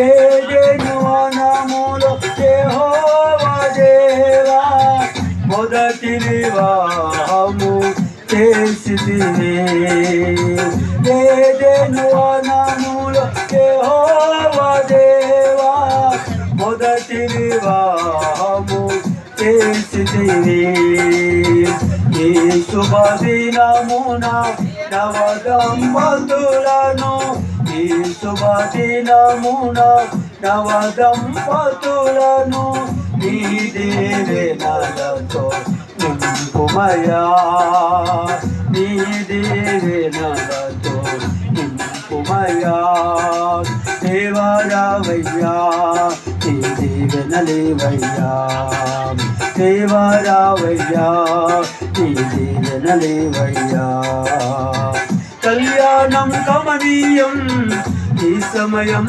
ఏదెను వనములో యెహోవా దేవా మొదటి వివాహము చేసితివి. ఏదెను వనములో యెహోవా దేవా మొదటి వివాహము చేసితివి. ఈ శుభదినమున నవదంపతులను ఈ శుభదినమున నవదంపతులను నీ దీవెనలతో నింపుమయా నీ దీవెనలతో నింపుమయా. దేవరావయ్యా నీ దీవెనలేవయ్యా దేవరావయ్యా నీ దీవెనలేవయ్యా. కళ్యాణం కమనీయం ఈ సమయం